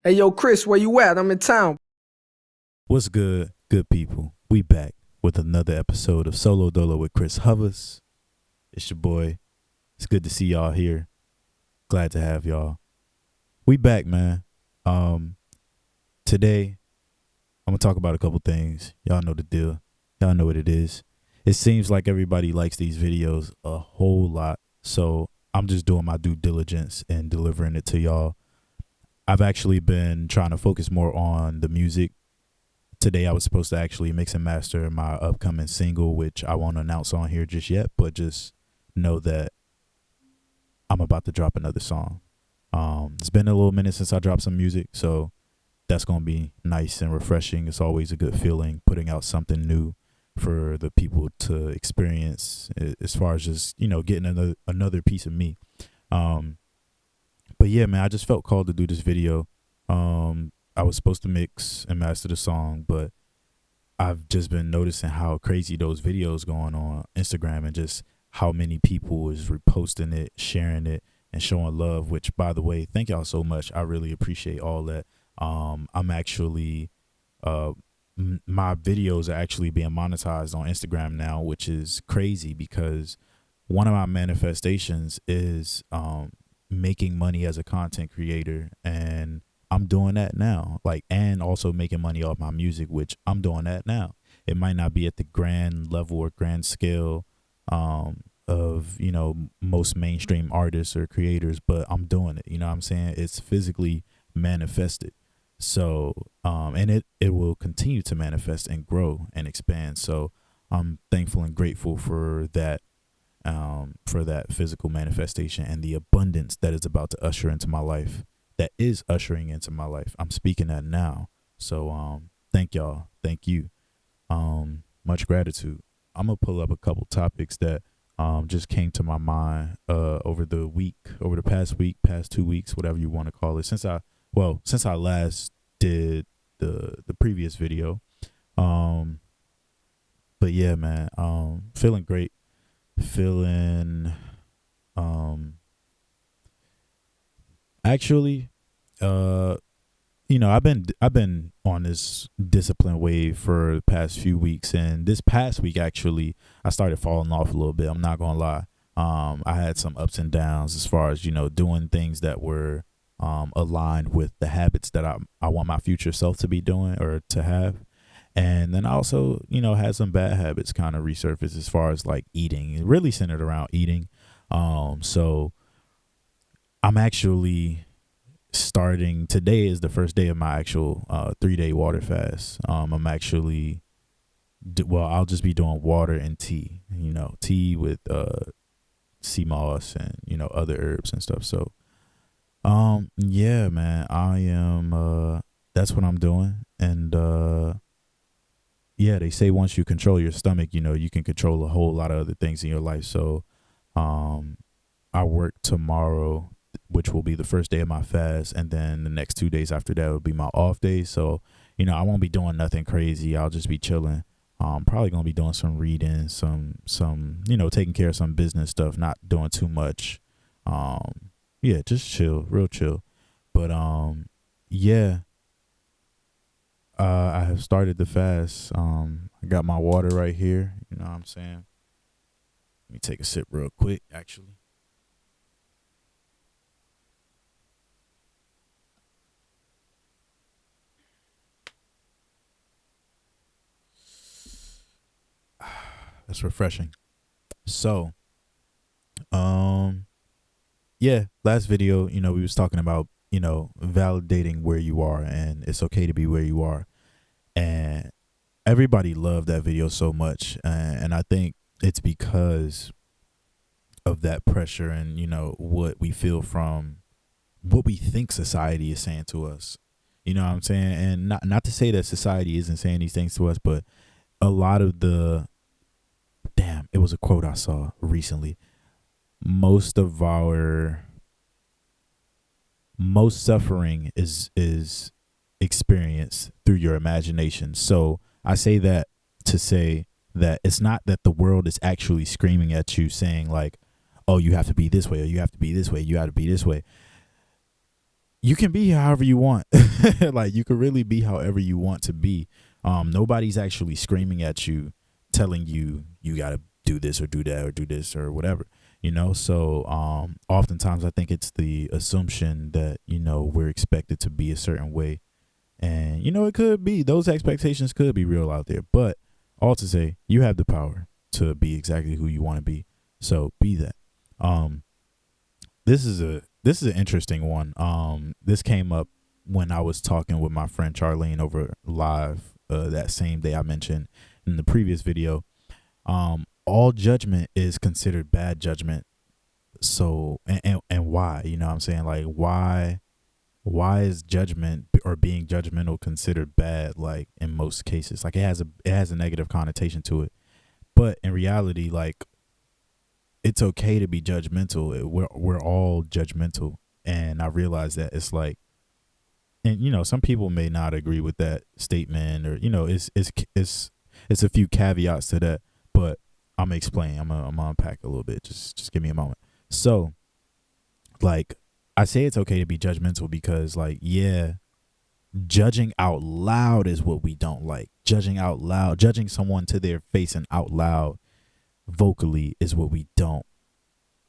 Hey, yo, Chris, where you at? I'm in town. What's good, good people? We back with another episode of Solo Dolo with Chris Hovers. It's your boy. It's good to see y'all here. Glad to have y'all. We back, man. Um, Today I'm gonna talk about a couple things. Y'all know the deal. Y'all know what it is. It seems like everybody likes these videos a whole lot, so I'm just doing my due diligence and delivering it to y'all. I've actually been trying to focus more on the music. Today I was supposed to actually mix and master my upcoming single, which I won't announce on here just yet, but just know that I'm about to drop another song. It's been a little minute since I dropped some music, so that's gonna be nice and refreshing. It's always a good feeling putting out something new for the people to experience, as far as just getting another piece of me. Um, but yeah, man, I just felt called to do this video. I was supposed to mix and master the song, but I've just been noticing how crazy those videos going on Instagram and just how many people is reposting it, sharing it, and showing love. Which, by the way, thank y'all so much. I really appreciate all that. I'm actually, uh, my videos are actually being monetized on Instagram now, which is crazy because one of my manifestations is making money as a content creator, and I'm doing that now. Like, and also making money off my music, which I'm doing that now. It might not be at the grand level or grand scale of most mainstream artists or creators, but I'm doing it. You know what I'm saying? It's physically manifested. So and it will continue to manifest and grow and expand. So I'm thankful and grateful for that physical manifestation and the abundance that is about to usher into my life, that is ushering into my life. I'm speaking that now. So thank y'all. Thank you. Much gratitude. I'm gonna pull up a couple topics that just came to my mind over the week, over the past week, past 2 weeks, whatever you want to call it. Since I last did the previous video. Um but yeah, man, feeling great, feeling um actually uh I've been on this discipline wave for the past few weeks, and this past week actually I started falling off a little bit. I'm not gonna lie. I had some ups and downs as far as doing things that were aligned with the habits that I want my future self to be doing or to have. And then I also, had some bad habits kind of resurface as far as like eating. It really centered around eating. So I'm actually starting today is the first day of my actual 3 day water fast. I'm actually I'll just be doing water and tea. Tea with sea moss and other herbs and stuff. So yeah, man, I am. That's what I'm doing, and yeah, they say once you control your stomach, you can control a whole lot of other things in your life. So um, I work tomorrow, which will be the first day of my fast, and then the next 2 days after that will be my off days. So, I won't be doing nothing crazy. I'll just be chilling. Probably gonna be doing some reading, taking care of some business stuff, not doing too much. Yeah, just chill, real chill. But yeah, I have started the fast. I got my water right here. You know what I'm saying? Let me take a sip real quick, actually. That's refreshing. So, um, yeah, last video, we was talking about, validating where you are, and it's okay to be where you are. And everybody loved that video so much. And I think it's because of that pressure and, what we feel from what we think society is saying to us. You know what I'm saying? And not to say that society isn't saying these things to us, but a lot of the damn, it was a quote I saw recently. Most of our most suffering is experienced through your imagination. So I say that to say that it's not that the world is actually screaming at you saying like, oh, you have to be this way, or you have to be this way, you have to be this way. you can be however you want. Like, you can really be however you want to be. Nobody's actually screaming at you, telling you you got to do this or do that or do this or whatever, So oftentimes I think it's the assumption that, we're expected to be a certain way. And, it could be, those expectations could be real out there. But all to say, you have the power to be exactly who you want to be. So be that. This is an interesting one. This came up when I was talking with my friend Charlene over live that same day I mentioned in the previous video. All judgment is considered bad judgment. So and why? You know what I'm saying? Like, why is judgment or being judgmental considered bad? Like, in most cases, like, it has a negative connotation to it. But in reality, like, it's okay to be judgmental. We're all judgmental. And I realize that it's like, and some people may not agree with that statement, or it's a few caveats to that, but I'm gonna explain. I'm gonna unpack a little bit. Just give me a moment. So, like, I say it's okay to be judgmental because, like, yeah, judging out loud is what we don't like. Judging out loud, judging someone to their face and out loud vocally is what we don't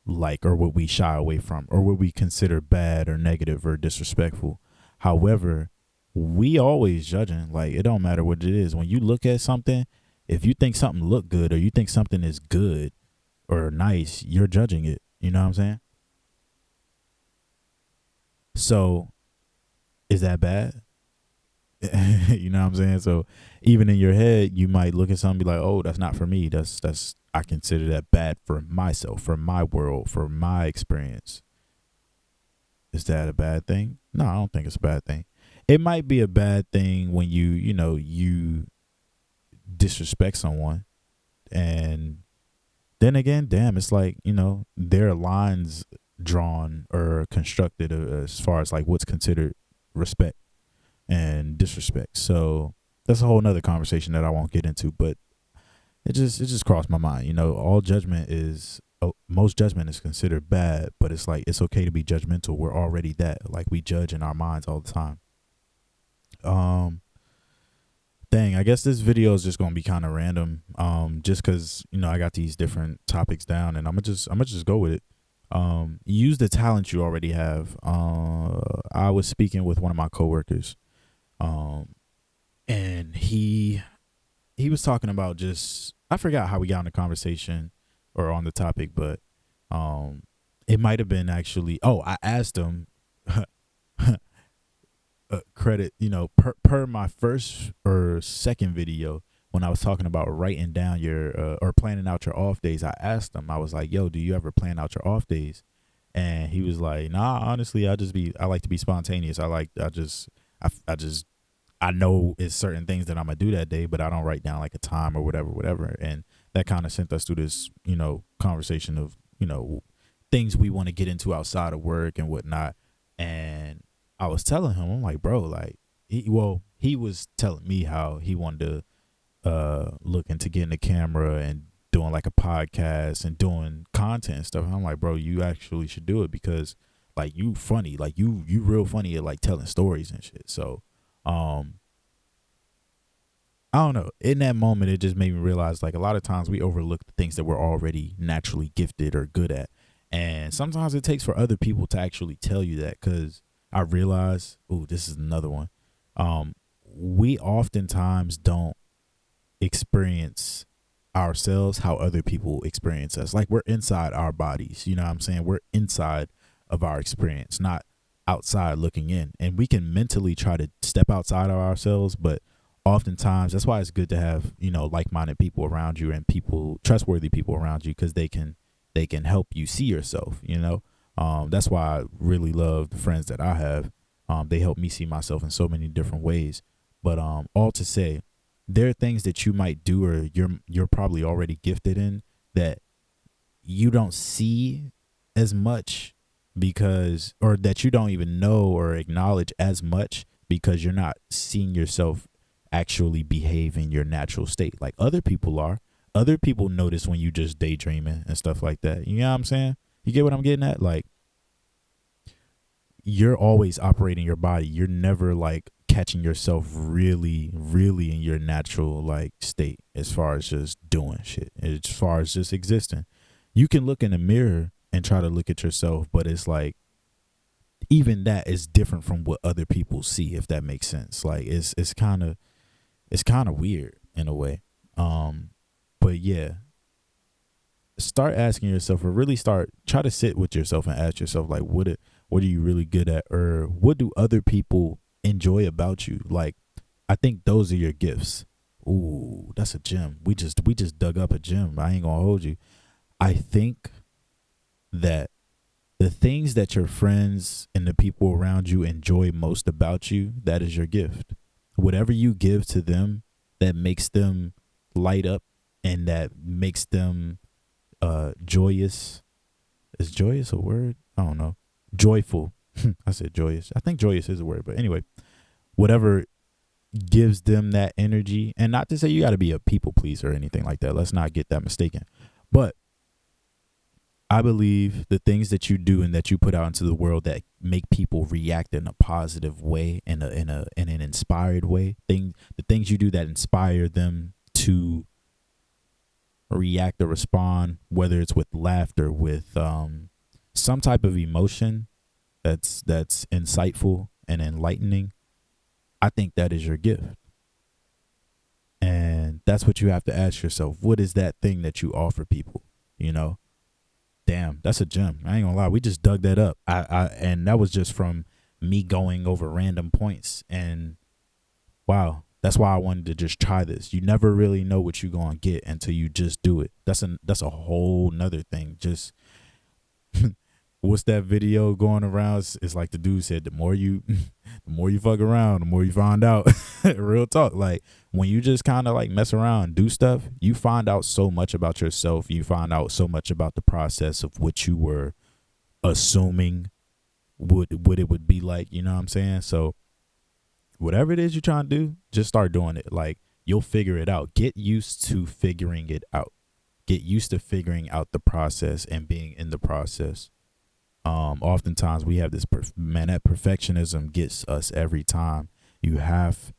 like, or what we shy away from, or what we consider bad or negative or disrespectful. However, we always judging. Like, it don't matter what it is. When you look at something, if you think something look good or you think something is good or nice, you're judging it. You know what I'm saying? So is that bad? You know what I'm saying? So even in your head, you might look at something and be like, oh, that's not for me. That's I consider that bad for myself, for my world, for my experience. Is that a bad thing? No, I don't think it's a bad thing. It might be a bad thing when you disrespect someone. And then again, damn, it's like, there are lines drawn or constructed as far as like what's considered respect and disrespect. So that's a whole nother conversation that I won't get into, but it just crossed my mind. All judgment is, most judgment is considered bad, but it's like, it's okay to be judgmental. We're already that. Like, we judge in our minds all the time. Dang, I guess this video is just gonna be kind of random. Just cause I got these different topics down, and I'm gonna just go with it. Use the talent you already have. I was speaking with one of my coworkers, and he was talking about just, I forgot how we got in the conversation or on the topic, but it might have been actually, I asked him credit, per my first or second video, when I was talking about writing down your or planning out your off days. I asked him, I was like, yo, do you ever plan out your off days? And he was like, nah, honestly, I like to be spontaneous. I know it's certain things that I'm gonna do that day, but I don't write down like a time or whatever. And that kind of sent us through this, conversation of, things we want to get into outside of work and whatnot. And I was telling him, I'm like, bro, like, he was telling me how he wanted to look into getting a camera and doing like a podcast and doing content and stuff. And I'm like, bro, you actually should do it because, like, you funny, like you real funny at like telling stories and shit. So I don't know. In that moment, it just made me realize, like, a lot of times we overlook the things that we're already naturally gifted or good at. And sometimes it takes for other people to actually tell you that, because I realize, this is another one. We oftentimes don't experience ourselves how other people experience us. Like, we're inside our bodies. You know what I'm saying? We're inside of our experience, not outside looking in. And we can mentally try to step outside of ourselves, but oftentimes that's why it's good to have, like-minded people around you and trustworthy people around you, because they can help you see yourself. That's why I really love the friends that I have. They help me see myself in so many different ways. But all to say, there are things that you might do or you're probably already gifted in that you don't see as much or that you don't even know or acknowledge as much, because you're not seeing yourself actually behave in your natural state. Like, other people are. Other people notice when you just daydreaming and stuff like that. You know what I'm saying? You get what I'm getting at? Like, you're always operating your body. You're never like catching yourself really, really in your natural like state as far as just doing shit, as far as just existing. You can look in the mirror and try to look at yourself, but it's like even that is different from what other people see, if that makes sense. Like it's kind of weird in a way. But yeah, start asking yourself, or really try to sit with yourself and ask yourself, like, what are you really good at, or what do other people enjoy about you? Like, I think those are your gifts. Ooh, that's a gem. We just dug up a gem. I ain't gonna hold you. I think that the things that your friends and the people around you enjoy most about you, that is your gift. Whatever you give to them that makes them light up and that makes them joyous. Is joyous a word? I don't know. Joyful. I said joyous. I think joyous is a word, but anyway, whatever gives them that energy, and not to say you got to be a people pleaser or anything like that. Let's not get that mistaken. But I believe the things that you do and that you put out into the world that make people react in a positive way, in an inspired way, the things you do that inspire them to react or respond, whether it's with laughter, with some type of emotion that's insightful and enlightening, I think that is your gift. And that's what you have to ask yourself. What is that thing that you offer people? You know? Damn, that's a gem. I ain't gonna lie. We just dug that up. And that was just from me going over random points. And wow, that's why I wanted to just try this. You never really know what you're gonna get until you just do it. That's a whole nother thing. Just what's that video going around? It's like the dude said, the more you fuck around, the more you find out. Real talk. Like when you just kind of like mess around and do stuff, you find out so much about yourself. You find out so much about the process of what you were assuming what it would be like. You know what I'm saying? So whatever it is you're trying to do, just start doing it. Like you'll figure it out. Get used to figuring it out. Get used to figuring out the process and being in the process. Oftentimes we have this, that perfectionism gets us every time. You have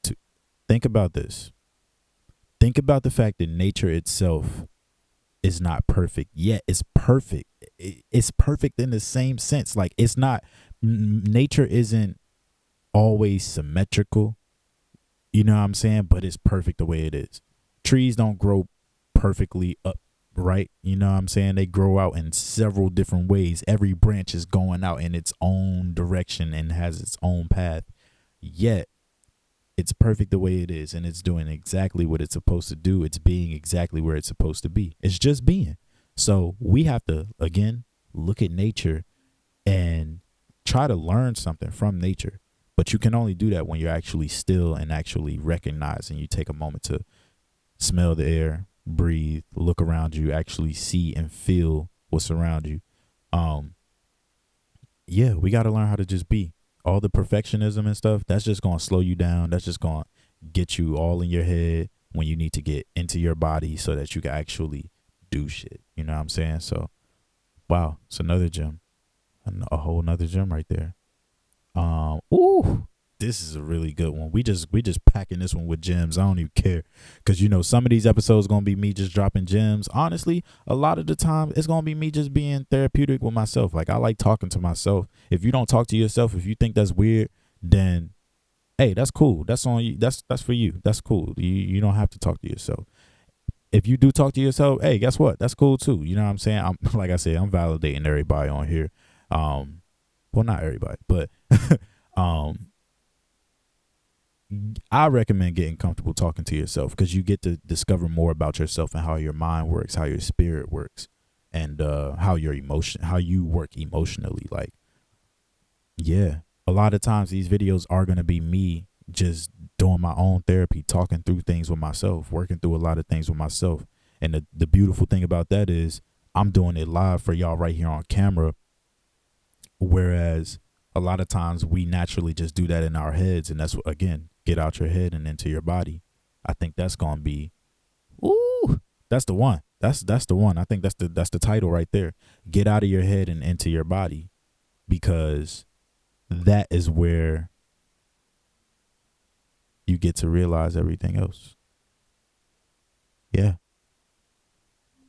to think about this. Think about the fact that nature itself is not perfect, yet it's perfect. It's perfect in the same sense. Like it's not, nature isn't always symmetrical. You know what I'm saying? But it's perfect the way it is. Trees don't grow perfectly up. Right? You know what I'm saying? They grow out in several different ways. Every branch is going out in its own direction and has its own path. Yet, it's perfect the way it is, and it's doing exactly what it's supposed to do. It's being exactly where it's supposed to be. It's just being. So we have to, again, look at nature and try to learn something from nature. But you can only do that when you're actually still and actually recognize, and you take a moment to smell the air, breathe, look around you, actually see and feel what's around you. Yeah, we got to learn how to just be. All the perfectionism and stuff, that's just going to slow you down. That's just going to get you all in your head when you need to get into your body so that you can actually do shit. You know what I'm saying? So, wow, it's another gem. A whole nother gem right there. Ooh, this is a really good one. We just packing this one with gems. I don't even care, because you know some of these episodes gonna be me just dropping gems. Honestly, a lot of the time it's gonna be me just being therapeutic with myself. Like I like talking to myself. If you don't talk to yourself, if you think that's weird, then hey, that's cool. That's on you. That's for you. That's cool. You don't have to talk to yourself. If you do talk to yourself, hey, guess what? That's cool too. You know what I'm saying? I'm like I said, I'm validating everybody on here. Well, not everybody, but I recommend getting comfortable talking to yourself, because you get to discover more about yourself and how your mind works, how your spirit works, and how you work emotionally. Like, yeah, a lot of times these videos are going to be me just doing my own therapy, talking through things with myself, working through a lot of things with myself. And the beautiful thing about that is I'm doing it live for y'all right here on camera. Whereas a lot of times we naturally just do that in our heads. And that's what, again, get out your head and into your body. I think that's going to be, ooh, that's the one. That's the one. I think that's the title right there. Get out of your head and into your body, because that is where you get to realize everything else. Yeah.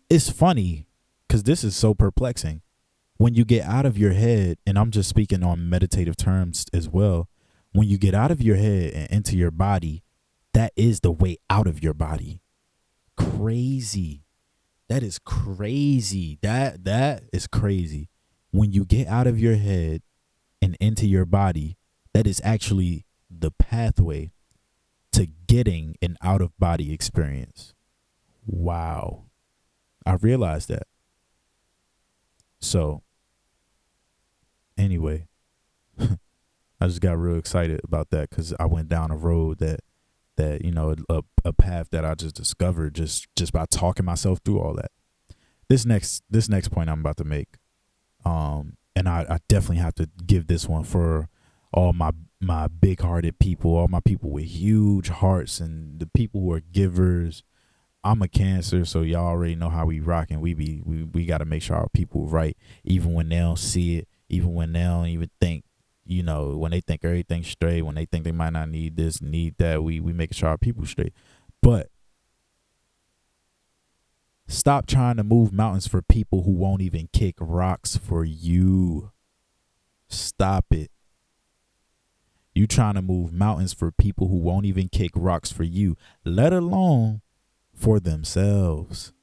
It's funny because this is so perplexing. When you get out of your head, and I'm just speaking on meditative terms as well, when you get out of your head and into your body, that is the way out of your body. Crazy. That is crazy. That is crazy. When you get out of your head and into your body, that is actually the pathway to getting an out of body experience. Wow. I realized that. So, anyway, I just got real excited about that because I went down a road that you know, a path that I just discovered just by talking myself through all that. This next point I'm about to make, and I definitely have to give this one for all my big-hearted people, all my people with huge hearts, and the people who are givers. I'm a Cancer, so y'all already know how we rocking. We got to make sure our people right, even when they don't see it, even when they don't even think, you know, when they think everything's straight, when they think they might not need this, need that, we making sure our people straight. But stop trying to move mountains for people who won't even kick rocks for you. Stop it. You trying to move mountains for people who won't even kick rocks for you, let alone for themselves.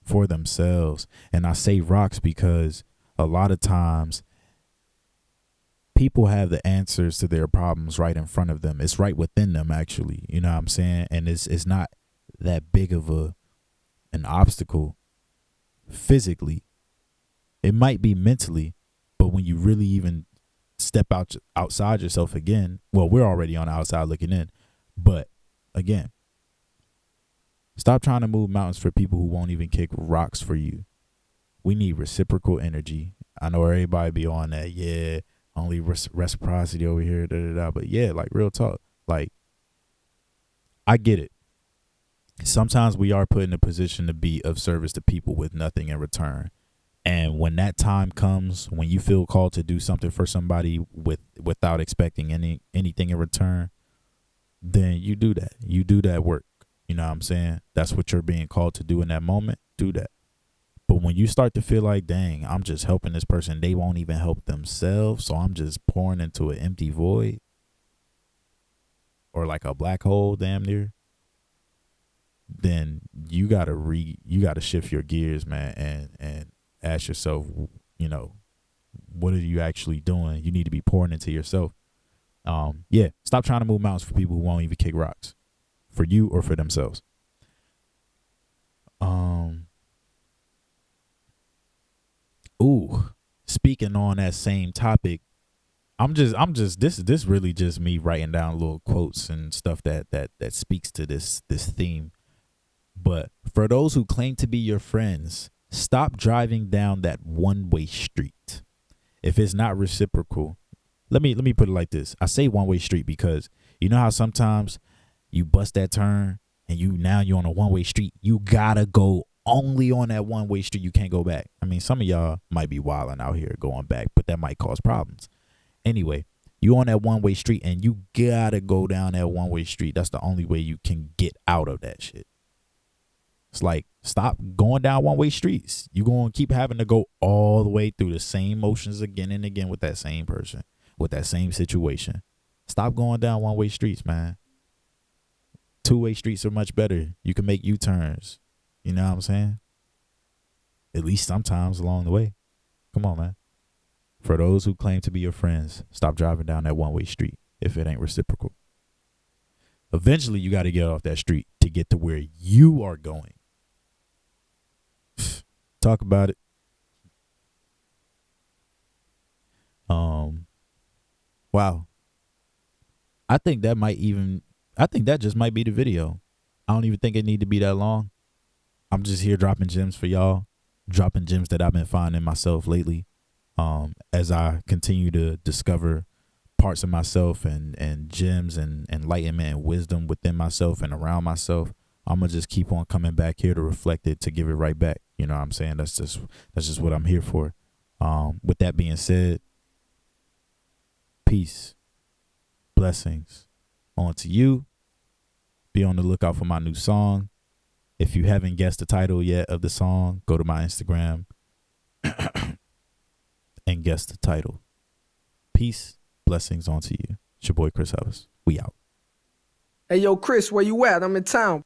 For themselves. And I say rocks because a lot of times people have the answers to their problems right in front of them. It's right within them, actually. You know what I'm saying? And it's not that big of an obstacle physically. It might be mentally, but when you really even step outside yourself again, well, we're already on the outside looking in, but again, stop trying to move mountains for people who won't even kick rocks for you. We need reciprocal energy. I know everybody be on that, yeah, only reciprocity over here, but yeah, like real talk. Like, I get it. Sometimes we are put in a position to be of service to people with nothing in return. And when that time comes, when you feel called to do something for somebody without expecting anything in return, then you do that. You do that work. You know what I'm saying? That's what you're being called to do in that moment. Do that. But when you start to feel like, dang, I'm just helping this person, they won't even help themselves, so I'm just pouring into an empty void or like a black hole damn near, then you gotta shift your gears, man, and ask yourself, you know, what are you actually doing? You need to be pouring into yourself. Yeah, stop trying to move mountains for people who won't even kick rocks for you or for themselves. Ooh, speaking on that same topic, I'm just this really just me writing down little quotes and stuff that speaks to this theme. But for those who claim to be your friends, stop driving down that one-way street. If it's not reciprocal, let me put it like this. I say one-way street because you know how sometimes you bust that turn and you're on a one-way street. You gotta go only on that one-way street. You can't go back. I mean, some of y'all might be wilding out here going back, but that might cause problems. Anyway, you on that one-way street and you gotta go down that one-way street. That's the only way you can get out of that shit. It's like, stop going down one-way streets. You're going to keep having to go all the way through the same motions again and again with that same person, with that same situation. Stop going down one-way streets, man. Two-way streets are much better. You can make U-turns. You know what I'm saying? At least sometimes along the way. Come on, man. For those who claim to be your friends, stop driving down that one-way street if it ain't reciprocal. Eventually, you got to get off that street to get to where you are going. Talk about it. Wow. I think that just might be the video. I don't even think it need to be that long. I'm just here dropping gems for y'all, dropping gems that I've been finding myself lately. As I continue to discover parts of myself and gems and enlightenment and wisdom within myself and around myself, I'm gonna just keep on coming back here to reflect it, to give it right back. You know what I'm saying? That's just what I'm here for. With that being said, Peace, blessings onto you. Be on the lookout for my new song. If you haven't guessed the title yet of the song, go to my Instagram and guess the title. Peace, blessings onto you. It's your boy Chris Hubbs. We out. Hey, yo, Chris, where you at? I'm in town.